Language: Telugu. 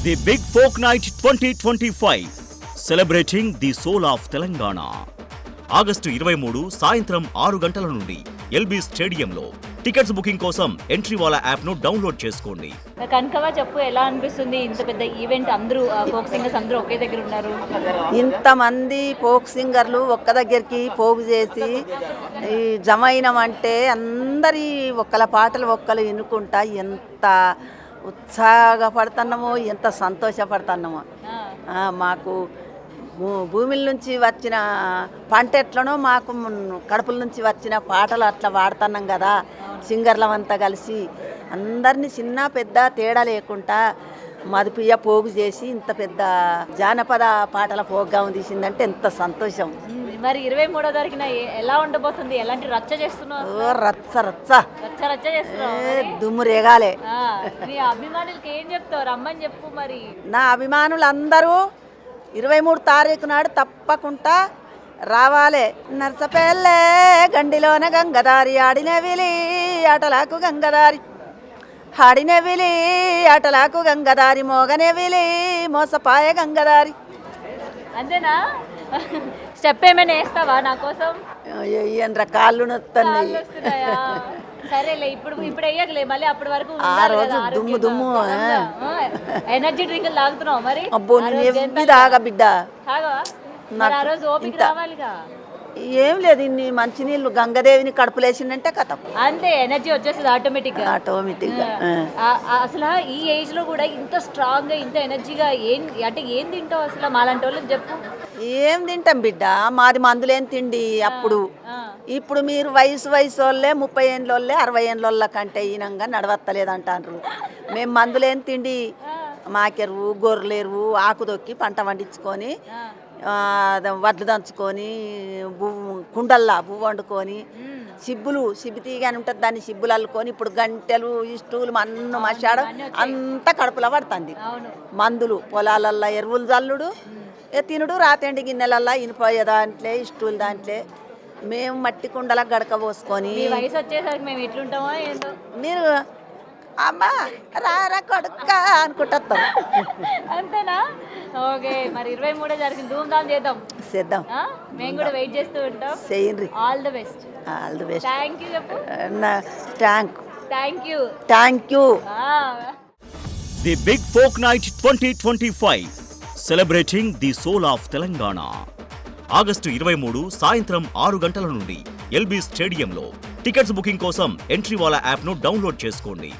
The big folk night 2025 celebrating the soul of Telangana. August 23 సాయంత్రం 6 గంటల నుండి ఎల్బీ స్టేడియంలో. టికెట్స్ బుకింగ్ కోసం ఎంట్రీవాలా యాప్ను డౌన్లోడ్ చేసుకోండి. కనకవ చెప్పు, ఎలా అనిపిస్తుంది ఇంత పెద్ద ఈవెంట్? అందరూ ఫోక్ సింగర్స్ అందరూ ఒకే దగ్గర ఉన్నారు. ఇంతమంది ఫోక్ సింగర్లు ఒక్క దగ్గరికి పోగు చేసి ఈ జమ అయినామంటే అందరి ఒక్కల పాటలు ఒక్కలు వినుకుంటా ఎంత ఉత్సాహపడుతున్నామో, ఎంత సంతోషపడుతున్నామో. మాకు భూమిల నుంచి వచ్చిన పంట ఎట్లనో మాకు కడుపుల నుంచి వచ్చిన పాటలు అట్లా పాడుతున్నాం కదా. సింగర్లమంతా కలిసి అందరినీ చిన్న పెద్ద తేడా లేకుండా మదుపియ్య పోగు చేసి ఇంత పెద్ద జానపద పాటల ప్రోగ్రాం తీసిందంటే ఎంత సంతోషం. మరి 23వ తారీఖున ఎలా ఉండబోతుంది? ఎలాంటి రచ్చ చేస్తున్నావు? రచ్చ రచ్చ రచ్చ రచ్చ చేస్తున్నావు. దుమ్ము రేగాలే. నీ అభిమానులకి ఏం చెప్తావు? రమ్మని చెప్పు. మరి నా అభిమానులు అందరూ 23 తారీఖు నాడు తప్పకుండా రావాలి. నర్సపల్లె గండిలోన గంగదారి ఆడినవిలి ఆటలాకు గంగదారి, ఆడినవిలి ఆటలాకు గంగదారి, మోగనెవిలి మోసపాయ గంగదారి. అంతేనా? స్టెప్ ఏమైనా వేస్తావా నా కోసం? ఎన్ర కాళ్ళు నొస్తున్నాయి. సరేలే, ఇప్పుడు వేయకలే, మళ్ళీ అప్పటి వరకు ఆ రోజు దుమ్ము దుమ్ము ఎనర్జీ డ్రింక్ తాగుతున్నావు. మరి అబ్బో నేను తాగా బిడ్డ. ఆ రోజు ఓపిక రావాలిగా. ఏం లేదు, ఇన్ని మంచినీళ్ళు గంగదేవిని కడుపులేసిందంటే కథం, అంతే ఎనర్జీ వచ్చేస్తుంది ఆటోమేటిక్ గా. అసలు ఈ ఏజ్ లో కూడా ఇంత స్ట్రాంగ్ గా, ఇంత ఎనర్జీగా ఏం తింటావు అసలు? మాలాంటి వాళ్ళకి చెప్పు. ఏం తింటాం బిడ్డ, మాది మందులేం తిండి అప్పుడు. ఇప్పుడు మీరు వయసు వాళ్ళే 30 ఏళ్ళోళ్ళే 60 ఏళ్ళ కంటే ఈనంగా నడవత్తలేదు అంటారు. మేము మందులేం తిండి, మాకెరువు గొర్రెలెరువు ఆకు దొక్కి పంట పండించుకొని వడ్లు దంచుకొని కుండల్లా పువ్వు వండుకొని సిబ్బి తీగాని ఉంటుంది, దాన్ని సిబ్బులు అల్లుకొని ఇప్పుడు గంటెలు ఇస్టూలు మన్ను మషాడు అంతా కడుపులో పడుతుంది. మందులు పొలాలల్లో ఎరువులు జల్లుడు, తినుడు, రాతండి గిన్నెలల్లా ఇనిపోయే దాంట్లో ఇస్టూలు దాంట్లో మేము మట్టి కుండల గడక పోసుకొని. వయసు వచ్చేసరికి మేము ఎట్లుంటామో ఏంటో. మీరు అమ్మా రారా కొడుక్క అనుకుంటాం. అంతేనా? ఓకే, మరి 23 జరిగింది, ధూమ్ధామ్ చేద్దాం. మేము కూడా వెయిట్ చేస్తూ ఉంటాం. చేయండి. All the best. All the best. Thank you చెప్పు. Thank you. The big folk night 2025 celebrating the soul of Telangana. August 23 సాయంత్రం 6 గంటల నుండి ఎల్బీ స్టేడియంలో. టికెట్స్ బుకింగ్ కోసం ఎంట్రీవాలా యాప్ను డౌన్లోడ్ చేసుకోండి.